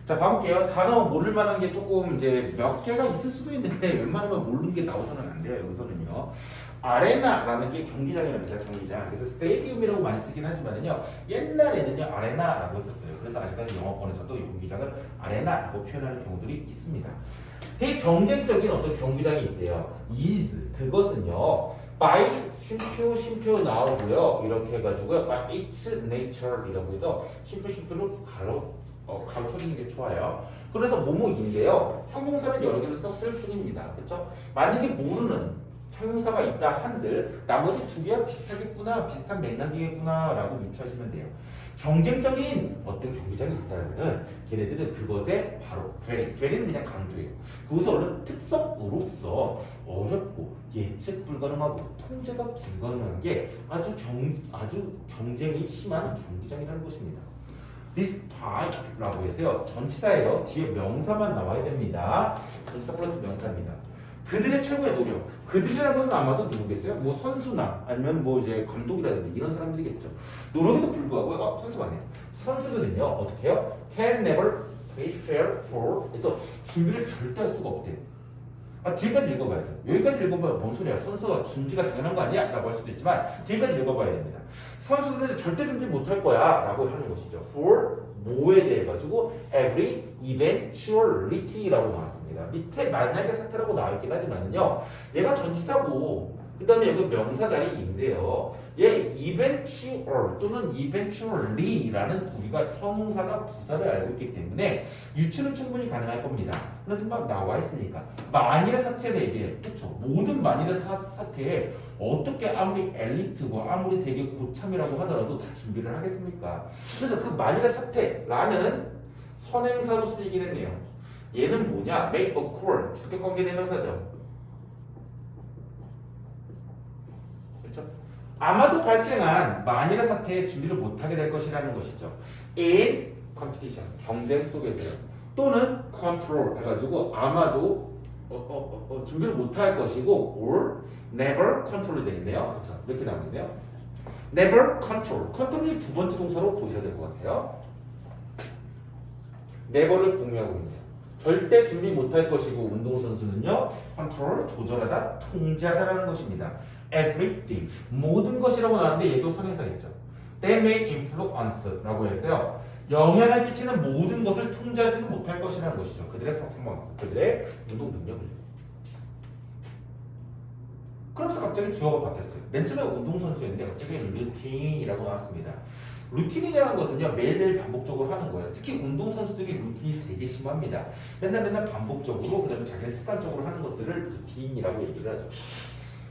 자, 봐볼게요. 단어 모를 만한 게 조금 이제 몇 개가 있을 수도 있는데 웬만하면 모르는 게 나오서는 안 돼요. 여기서는요. 아레나라는 게 경기장이랍니다. 경기장. 그래서 스테디움이라고 많이 쓰긴 하지만은요. 옛날에는요. 아레나라고 했었어요. 그래서 아직까지 영어권에서도 이 경기장을 아레나라고 표현하는 경우들이 있습니다. 되게 경쟁적인 어떤 경기장이 있대요. is 그것은요. by 쉼표 나오고요. 이렇게 해가지고요. by its nature이라고 해서 쉼표를 가르쳐주는 게 좋아요. 그래서 뭐뭐인데요. 형용사는 여러 개를 썼을 뿐입니다. 그렇죠? 만약에 모르는 형용사가 있다 한들 나머지 두 개와 비슷하겠구나, 비슷한 맥락이겠구나라고 유추하시면 돼요. 경쟁적인 어떤 경기장이 있다면 걔네들은 그것에 바로 very는 그냥 강조해요. 그것을 특성으로서 어렵고 예측 불가능하고 통제가 불가능한 게 아주 경쟁이 심한 경기장이라는 것입니다. despite라고 해서요. 전치사예요. 뒤에 명사만 나와야 됩니다. 전치사 플러스 명사입니다. 그들의 최고의 노력. 그들이라는 것은 아마도 누구겠어요? 뭐 선수나 아니면 뭐 이제 감독이라든지 이런 사람들이겠죠. 노력에도 불구하고 선수가 아니에요. 선수들은요 어떻게 해요? Can never prepare for. 그래서 준비를 절대 할 수가 없대요. 뒤에까지 읽어봐야죠. 여기까지 읽어봐야 뭔 소리야? 선수가 준비가 당연한 거 아니야? 라고 할 수도 있지만 뒤에까지 읽어봐야 됩니다. 선수들은 절대 준비 못할 거야 라고 하는 것이죠. For 뭐에 대해 가지고 every eventuality라고 나왔습니다. 밑에 만약에 사태라고 나와 있긴 하지만요. 얘가 전치사고 그 다음에 여기 명사 자리인데요. 얘 eventual 또는 eventually라는 우리가 형용사가 부사를 알고 있기 때문에 유추는 충분히 가능할 겁니다. 그래서 막 나와 있으니까 만일의 사태에 대해 그렇죠. 모든 만일의 사태에 어떻게 아무리 엘리트고 아무리 되게 고참이라고 하더라도 다 준비를 하겠습니까? 그래서 그 만일의 사태라는 선행사로 쓰이긴 했네요. 얘는 뭐냐? make occur 주격관계 대명사죠. 아마도 발생한 만일의 사태에 준비를 못하게 될 것이라는 것이죠. In competition, 경쟁 속에서요. 또는 control 해가지고 아마도 준비를 못할 것이고 or never control이 되겠네요. 그렇죠. 이렇게 나오는데요. never control, 컨트롤이 두 번째 동사로 보셔야 될 것 같아요. never를 공유하고 있네요. 절대 준비 못할 것이고 운동선수는요. 컨트롤, 조절하다, 통제하다라는 것입니다. everything, 모든 것이라고 나왔는데 얘도 선행사겠죠. They may influence라고 해서요. 영향을 끼치는 모든 것을 통제하지는 못할 것이라는 것이죠. 그들의 퍼포먼스, 그들의 운동 능력을. 그러면서 갑자기 주어가 바뀌었어요. 맨 처음에 운동선수였는데 갑자기 루틴이라고 나왔습니다. 루틴이라는 것은요 매일매일 반복적으로 하는 거예요. 특히 운동선수들이 루틴이 되게 심합니다. 맨날 반복적으로 그다음에 자기가 습관적으로 하는 것들을 루틴이라고 얘기를 하죠.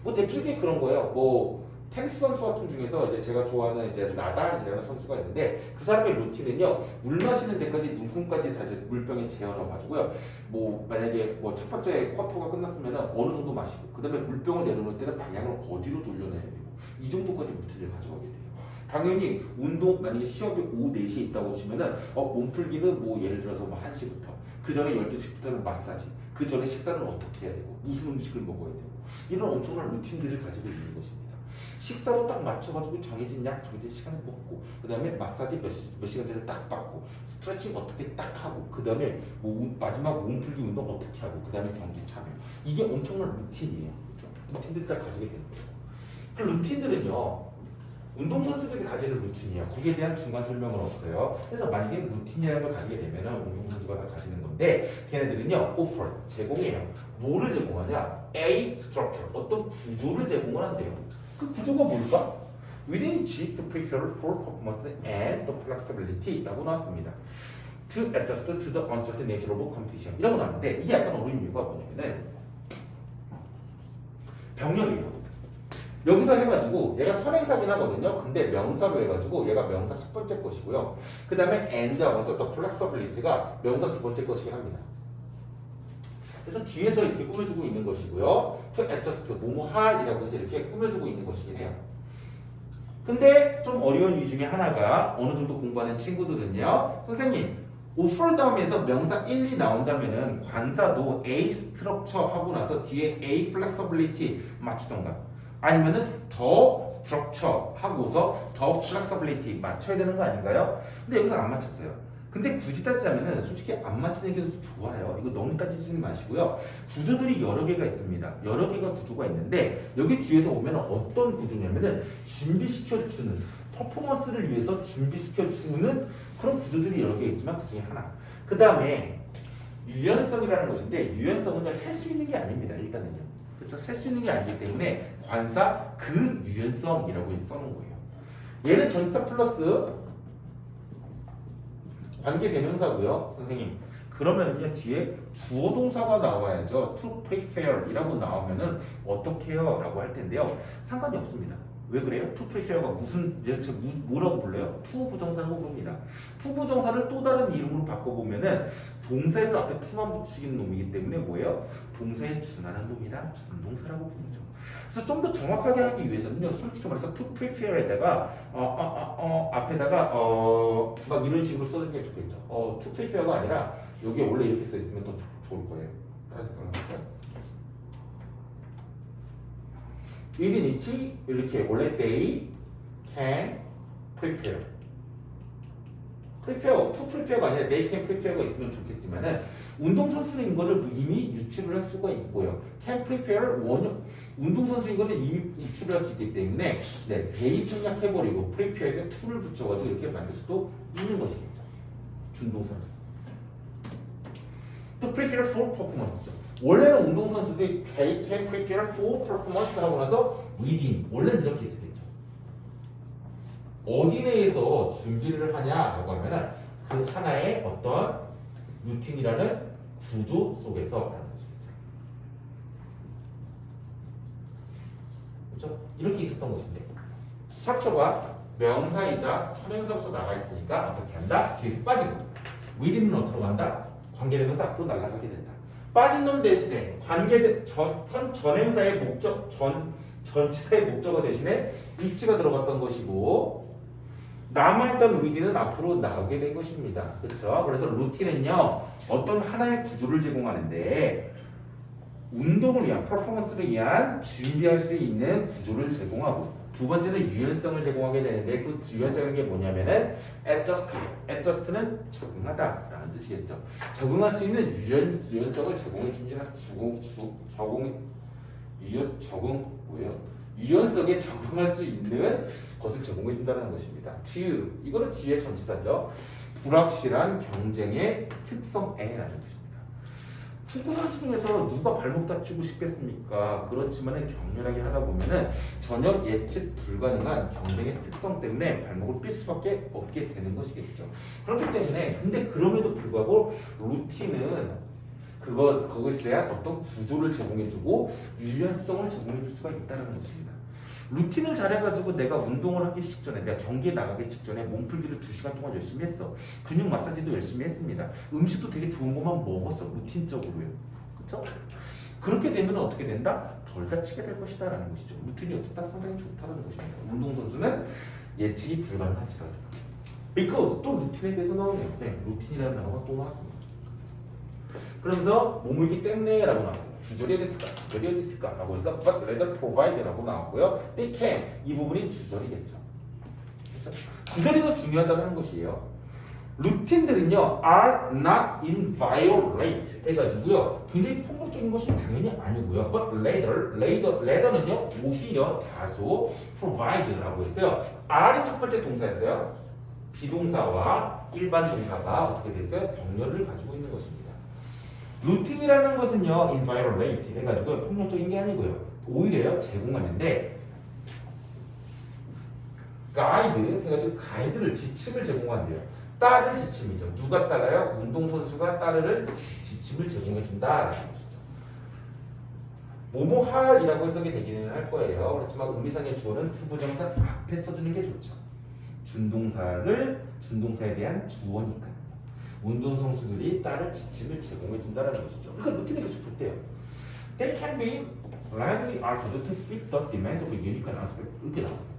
뭐 대표적인 그런 거예요. 뭐 테니스 선수 같은 중에서 이제 제가 좋아하는 이제 나달이라는 선수가 있는데 그 사람의 루틴은요 물 마시는 데까지 눈금까지 다 이제 물병에 재워놔가지고요. 뭐 만약에 뭐 첫 번째 쿼터가 끝났으면 어느 정도 마시고 그다음에 물병을 내려놓을 때는 방향을 어디로 돌려내야 되고 이 정도까지 루틴을 가져가게 돼요. 당연히 운동 만약에 시합이 오후 4시에 있다고 치면은 몸풀기는 뭐 예를 들어서 뭐 1시부터 그 전에 12시부터는 마사지 그 전에 식사는 어떻게 해야 되고 무슨 음식을 먹어야 되고 이런 엄청난 루틴들을 가지고 있는 것입니다. 식사도 딱 맞춰가지고 정해진 정해진 시간에 먹고 그 다음에 마사지 몇 시간 전에 딱 받고 스트레칭 어떻게 딱 하고 그 다음에 뭐 마지막 몸풀기 운동 어떻게 하고 그 다음에 경기 참여 이게 엄청난 루틴이에요. 그렇죠? 루틴들을 딱 가지게 되는 거예요. 그 루틴들은요 운동선수들이 가지는 루틴이에요. 거기에 대한 중간 설명은 없어요. 그래서 만약에 루틴이라는 걸 가지게 되면 운동선수가 다 가지는 건데 걔네들은요 offer, 제공해요. 뭐를 제공하냐? A structure, 어떤 구조를 제공을 한대요. 그 구조가 뭘까? Within G to prepare for performance and the flexibility 라고 나왔습니다. To adjust to the uncertain nature of competition 이라고 나왔는데 이게 약간 어려운 이유가 뭐냐면은 병렬이에요. 여기서 해가지고 얘가 선행사긴 하거든요. 근데 명사로 해가지고 얘가 명사 첫 번째 것이고요. 그 다음에 and하고 해서 the flexibility가 명사 두 번째 것이긴 합니다. 그래서 뒤에서 이렇게 꾸며주고 있는 것이고요. to adjust, 뭐뭐할이라고 해서 이렇게 꾸며주고 있는 것이긴 해요. 근데 좀 어려운 이유 중에 하나가 어느 정도 공부하는 친구들은요. 선생님, offer 다음에서 명사 1, 2 나온다면은 관사도 A structure 하고 나서 뒤에 A flexibility 맞추던가 아니면은 더 structure 하고서 더 flexibility 맞춰야 되는 거 아닌가요? 근데 여기서 안 맞췄어요. 근데 굳이 따지자면은 솔직히 안 맞히는 게 더 좋아요. 이거 너무 따지지는 마시고요. 구조들이 여러 개가 있습니다. 여러 개가 구조가 있는데 여기 뒤에서 보면 어떤 구조냐면은 준비시켜주는 퍼포먼스를 위해서 준비시켜주는 그런 구조들이 여러 개 있지만 그 중에 하나. 그 다음에 유연성이라는 것인데 유연성은요 셀 수 있는 게 아닙니다. 일단은요. 그렇죠? 셀 수 있는 게 아니기 때문에 관사 그 유연성이라고 써놓은 거예요. 얘는 전치사 플러스 관계대명사고요. 선생님. 그러면은요 뒤에 주어 동사가 나와야죠. to prepare 이라고 나오면은 어떻게 해요? 라고 할 텐데요. 상관이 없습니다. 왜 그래요? to prepare가 뭐라고 불러요? to 부정사라고 부릅니다. to 부정사를 또 다른 이름으로 바꿔보면은 동사에서 앞에 to만 붙이는 놈이기 때문에 뭐예요? 동사에 준하는 놈이다. 준동사라고 부르죠. 그래서 좀 더 정확하게 하기 위해서는요, 솔직히 말해서 to prepare에다가 앞에다가 막 이런 식으로 써주는 게 좋겠죠. to prepare가 아니라 여기에 원래 이렇게 써 있으면 더 좋을 거예요. 다른 색깔로 할까요? 이든이치 이렇게 원래 they can prepare. prepare, to prepare가 아니라 they can prepare가 있으면 좋겠지만은 운동선수인 거를 이미 유출을 할 수가 있고요. can prepare 운동선수인 거는 이미 유출을 할 수 있기 때문에 네, they 생략해버리고 prepare에 to를 붙여가지고 이렇게 만들 수도 있는 것이겠죠. 준동사로서. to prepare for performance죠. 원래는 운동선수들이 they can prepare for performance 하고 나서 within 원래는 이렇게 있었겠죠. 어디 내에서 준비를 하냐라고 하면은 그 하나의 어떤 루틴이라는 구조 속에서 라는 것이겠죠. 그렇죠? 이렇게 있었던 것인데 스트럭처가 명사이자 선행사로서 나가 있으니까 어떻게 한다? 뒤에서 빠지고 within은 어디로 간다? 관계대명사 앞으로 날아가게 된다. 빠진 놈 대신에 전행사의 목적 전치사의 목적어 대신에 위치가 들어갔던 것이고 남아있던 within은 앞으로 나오게 된 것입니다. 그렇죠? 그래서 루틴은요 어떤 하나의 구조를 제공하는데 운동을 위한 퍼포먼스를 위한 준비할 수 있는 구조를 제공하고 두 번째는 유연성을 제공하게 되는데 그 유연성이 게 뭐냐면은 adjust는 적응하다라는 뜻이겠죠. 적응할 수 있는 유연성을 제공해 줍니다. 유연성에 적응할 수 있는 것을 제공해 준다는 것입니다. 이거는 뒤에 전치사죠. 불확실한 경쟁의 특성에라는 것입니다. 축구선수 중에서 누가 발목 다치고 싶겠습니까? 그렇지만 격렬하게 하다 보면은 전혀 예측 불가능한 경쟁의 특성 때문에 발목을 삘 수밖에 없게 되는 것이겠죠. 그렇기 때문에 근데 그럼에도 불구하고 루틴은 그것에 대한 어떤 구조를 제공해주고 유연성을 제공해줄 수가 있다는 것입니다. 루틴을 잘해가지고 내가 운동을 하기 직전에 내가 경기에 나가기 직전에 몸풀기를 2시간 동안 열심히 했어. 근육 마사지도 열심히 했습니다. 음식도 되게 좋은 것만 먹었어. 루틴적으로요. 그렇죠? 그렇게 되면 어떻게 된다? 덜 다치게 될 것이다 라는 것이죠. 루틴이 어쨌든 상당히 좋다는 것입니다. 운동선수는 예측이 불가능하지라도 because 또 루틴에 대해서 나오네요. 네, 루틴이라는 단어가 또 나왔습니다. 그러면서 몸이기 때문에 라고 나왔어요. 주절이 어디 있을까? 라고 해서 but rather provide 라고 나왔고요. they can 이 부분이 주절이겠죠. 그렇죠? 주절이 더 중요하다는 것이에요. 루틴들은요 are not inviolate 해가지고요 굉장히 폭력적인 것이 당연히 아니고요. but rather는요 오히려 다소 provide라고 했어요. R이 첫 번째 동사였어요. 비동사와 일반 동사가 어떻게 됐어요? 병렬을 가지고 있는 것입니다. 루틴이라는 것은요 inviolate 해가지고 폭력적인 게 아니고요 오히려 제공하는데 가이드 해가지고 가이드를 지침을 제공한대요. 따를 지침이죠. 누가 따라요? 운동선수가 따르는 지침을 제공해준다라는 것이죠. 뭐뭐 할이라고 해석이 되기는 할 거예요. 그렇지만 의미상의 주어는 투부정사 앞에 써주는 게 좋죠. 준동사에 대한 주어니까요. 운동선수들이 따를 지침을 제공해준다는 것이죠. 그러니까 루틴이 계속 좋대요. They can be lively altered to fit the demands of a unique aspect. 이렇게 나왔어요.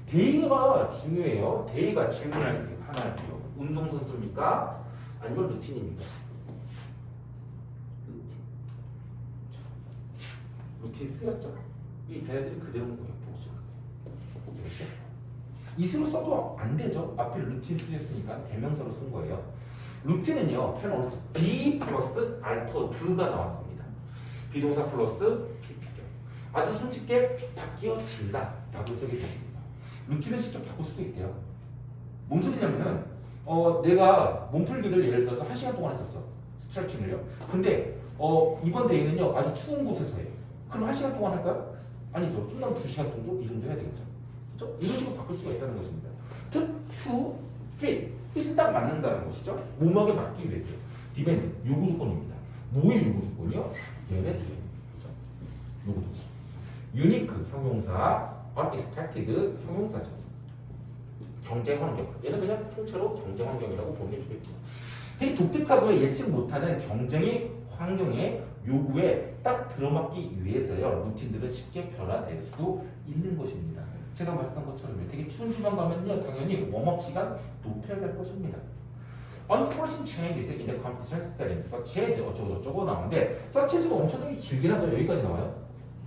데이가 중요해요. 데이가 질문할 게 하나예요. 운동선수입니까? 아니면 루틴입니까? 루틴 쓰였죠. 이 걔네들이 그대로인 거예요. 보수. is로 써도 안 되죠. 앞에 루틴 쓰셨으니까 대명사로 쓴 거예요. 루틴은요, can also be 플러스 alter do가 나왔습니다. 비동사 플러스 PP죠. 아주 손쉽게 바뀌어진다 라고 쓰게 됩니다. 루틴을 직접 바꿀 수도 있대요. 뭔 소리냐면은 내가 몸풀기를 예를 들어서 1시간 동안 했었어. 스트레칭을요. 근데 이번 데이는요 아주 추운 곳에서 해요. 그럼 1시간 동안 할까요? 아니죠. 좀 더 2시간 정도? 이 정도 해야 되겠죠. 그렇죠? 이런 식으로 바꿀 수가 있다는 것입니다. to fit. fit은 딱 맞는다는 것이죠. 몸하게 맞기 위해서요. depend. 요구 조건입니다. 뭐의 요구 조건이요? 얘네 뒤에. 그렇죠? 요구 조건. unique 형용사, unexpected 형용사죠. 경쟁 환경. 얘는 그냥 통째로 경쟁 환경이라고 보는 게 좋겠죠. 되게 독특하고요. 예측 못하는 경쟁의 환경의 요구에 딱 들어맞기 위해서요. 루틴들은 쉽게 변화될 수도 있는 것입니다. 제가 말했던 것처럼 되게 추운 집만 가면요. 당연히 웜업 시간 높여야 될 것입니다. Unforeseen changes in the competition setting such as 어쩌고저쩌고 나오는데 such as가 엄청나게 길긴 하죠. 여기까지 나와요.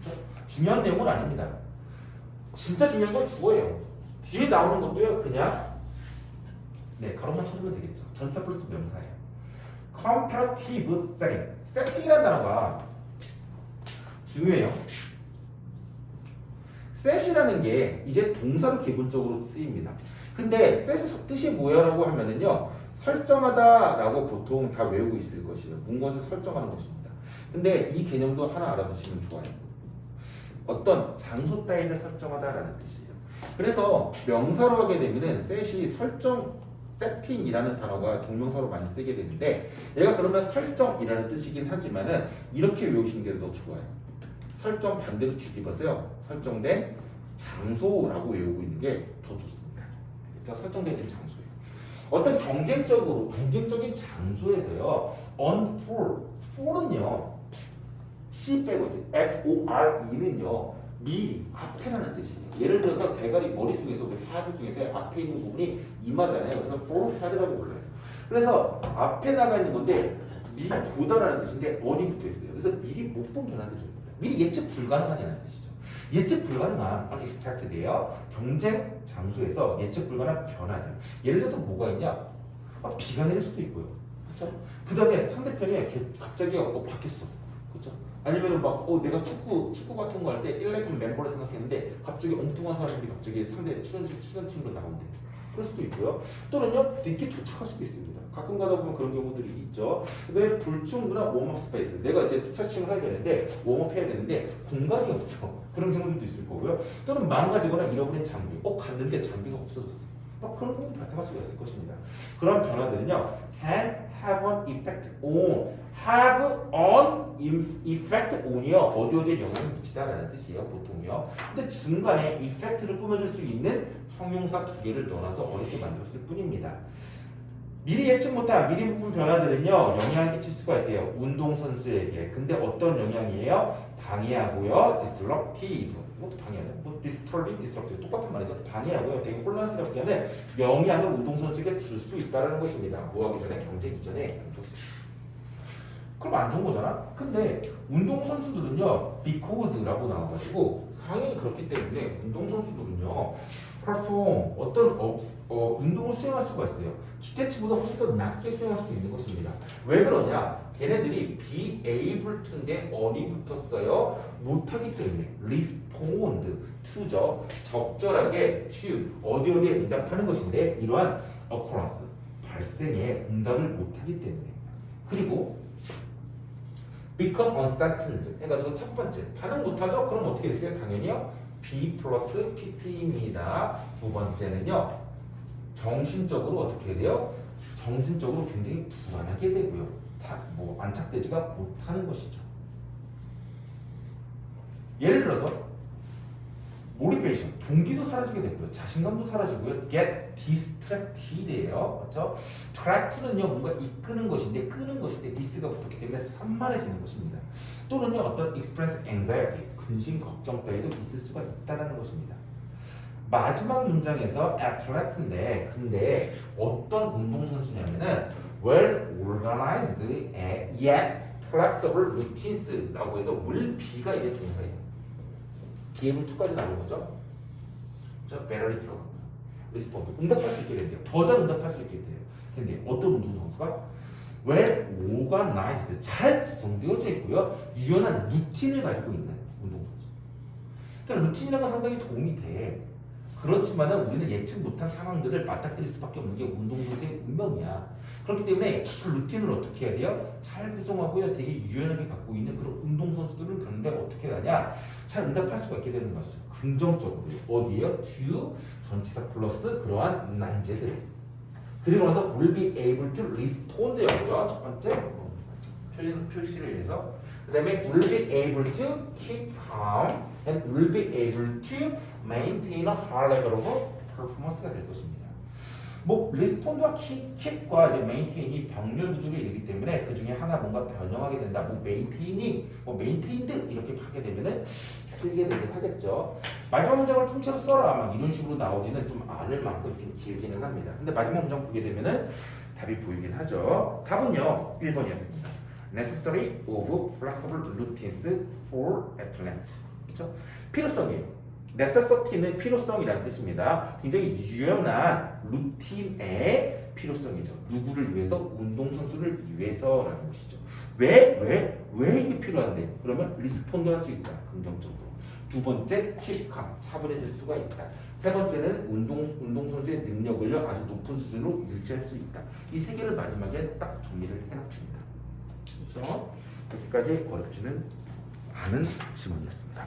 그렇죠? 중요한 내용은 아닙니다. 진짜 중요한 건 주어예요. 뒤에 나오는 것도요. 그냥 가로만 쳐주면 되겠죠. 전사 플러스 명사예요. Comparative setting. setting이라는 단어가 중요해요. set이라는 게 이제 동사로 기본적으로 쓰입니다. 근데 set의 뜻이 뭐야라고 하면은요. 설정하다라고 보통 다 외우고 있을 것이에요. 무엇을 설정하는 것입니다. 근데 이 개념도 하나 알아두시면 좋아요. 어떤 장소 따위를 설정하다라는 뜻이에요. 그래서 명사로 하게 되면은 set이 세팅이라는 단어가 동명사로 많이 쓰게 되는데 얘가 그러면 설정이라는 뜻이긴 하지만은 이렇게 외우시는 게 더 좋아요. 설정 반대로 뒤집어서요. 설정된 장소라고 외우고 있는 게 더 좋습니다. 그러니까 설정된 장소예요. 어떤 경쟁적인 장소에서요. on for은요. C 빼고 이제 FORE는요. 미리 앞에라는 뜻이에요. 예를 들어서 대가리 머리 중에서 우리 헤드 중에서 앞에 있는 부분이 이마잖아요. 그래서 forehead라고 불러요. 그래서 앞에 나가 있는 건데 미리 보다라는 뜻인데 on이 붙어 있어요. 그래서 미리 못 본 변화들입니다. 미리 예측 불가능한이라는 뜻이죠. 예측 불가능한 unexpected예요. 경쟁 장소에서 예측 불가능한 변화들. 예를 들어서 뭐가 있냐? 비가 내릴 수도 있고요. 그렇죠? 그 다음에 상대편이 갑자기 바뀌었어. 그렇죠? 아니면 막 내가 축구 같은 거 할 때 11 멤버를 생각했는데 갑자기 엉뚱한 사람들이 갑자기 상대 출연팀으로 나온대. 그럴 수도 있고요. 또는요 늦게 도착할 수도 있습니다. 가끔 가다 보면 그런 경우들이 있죠. 그다음에 불충분한 웜업 스페이스. 내가 이제 스트레칭을 해야 되는데 웜업 해야 되는데 공간이 없어. 그런 경우들도 있을 거고요. 또는 망가지거나 잃어버린 장비. 갔는데 장비가 없어졌어. 그런 경우 발생할 수가 있을 것입니다. 그런 변화들은요 can have an effect on, have an effect on이요. 어디에 영향을 미치다라는 뜻이에요. 보통요. 근데 중간에 effect를 꾸며줄 수 있는 형용사 두 개를 넣어놔서 어렵게 만들었을 뿐입니다. 미리 예측 못한 미리 부분 변화들은요 영향을 끼칠 수가 있대요. 운동선수에게. 근데 어떤 영향이에요? 방해하고요. disruptive. 이것도 방해하네. disturbing, disruptive. 똑같은 말이죠. 방해하고요. 되게 혼란스럽게 하는 영향을 운동선수에게 줄 수 있다는 것입니다. 뭐 하기 전에? 경쟁 이전에. 그럼 안 좋은 거잖아? 근데 운동선수들은요 because라고 나와가지고 당연히 그렇기 때문에 운동선수들은요 perform 어떤 운동을 수행할 수가 있어요. 기대치보다 훨씬 더 낮게 수행할 수도 있는 것입니다. 왜 그러냐? 걔네들이 be able to인데 on이 붙었어요. 못하기 때문에 respond to죠. 적절하게 to 어디에 응답하는 것인데 이러한 occurrence 발생에 응답을 못하기 때문에. 그리고 become uncertain 해가지고 첫 번째 반응 못하죠? 그럼 어떻게 됐어요? 당연히요 B 플러스 PP입니다. 두 번째는요 정신적으로 어떻게 돼요? 정신적으로 굉장히 불안하게 되고요. 안착되지가 못하는 것이죠. 예를 들어서 motivation, 동기도 사라지게 되고요. 자신감도 사라지고요. get distracted예요. 그렇죠? tract는요 뭔가 이끄는 것인데 끄는 것인데 dis가 붙었기 때문에 산만해지는 것입니다. 또는요 어떤 express anxiety, 근심 걱정 따위도 있을 수가 있다는 것입니다. 마지막 문장에서 athlete인데 근데 어떤 운동선수냐면은 well organized yet flexible routines라고 해서 will be가 이제 동사예요. be able to까지 나오는 거죠. 저 battery 들어갑니다. 리스폰드. 응답할 수 있게 된대요. 더 잘 응답할 수 있게 된대요. 어떤 운동선수가? well organized. 잘 구성되어져 있고요. 유연한 루틴을 가지고 있는 운동선수. 그러니까 루틴이라는 건 상당히 도움이 돼. 그렇지만 우리는 예측 못한 상황들을 맞닥뜨릴 수밖에 없는 게 운동선수의 운명이야. 그렇기 때문에 그 루틴을 어떻게 해야 돼요? 잘 구성하고요. 되게 유연하게 갖고 있는 그런 운동선수들을 그런데 어떻게 하냐? 잘 응답할 수가 있게 되는 것이죠. 긍정적으로. 어디에요? to 전치사 플러스 그러한 난제들. 그리고 나서 will be able to respond였고요. 첫 번째 표시를 위해서. 그 다음에 will be able to keep calm and will be able to maintain a high level of performance가 될 것입니다. 뭐 리스폰드와 킵과 이제 메인테인이 병렬 구조를 이루기 때문에 그 중에 하나 뭔가 변형하게 된다. 뭐 메인테이닝, 뭐 메인테인드 이렇게 하게 되면은 틀리게 되긴 하겠죠. 마지막 문장을 통째로 써라 막 이런 식으로 나오지는 좀 않을 만큼 좀 길기는 합니다. 근데 마지막 문장 보게 되면은 답이 보이긴 하죠. 답은요 1번이었습니다. Necessary of flexible routines for athletes. 그렇죠? 필요성이에요. necessity는 필요성이라는 뜻입니다. 굉장히 유연한 루틴의 필요성이죠. 누구를 위해서? 운동선수를 위해서라는 것이죠. 왜 이게 필요한데? 그러면 리스폰드 할 수 있다. 긍정적으로. 두 번째, keep calm. 차분해질 수가 있다. 세 번째는 운동선수의 능력을 아주 높은 수준으로 유지할 수 있다. 이 세 개를 마지막에 딱 정리를 해놨습니다. 그렇죠? 여기까지 어렵지는 않은 질문이었습니다.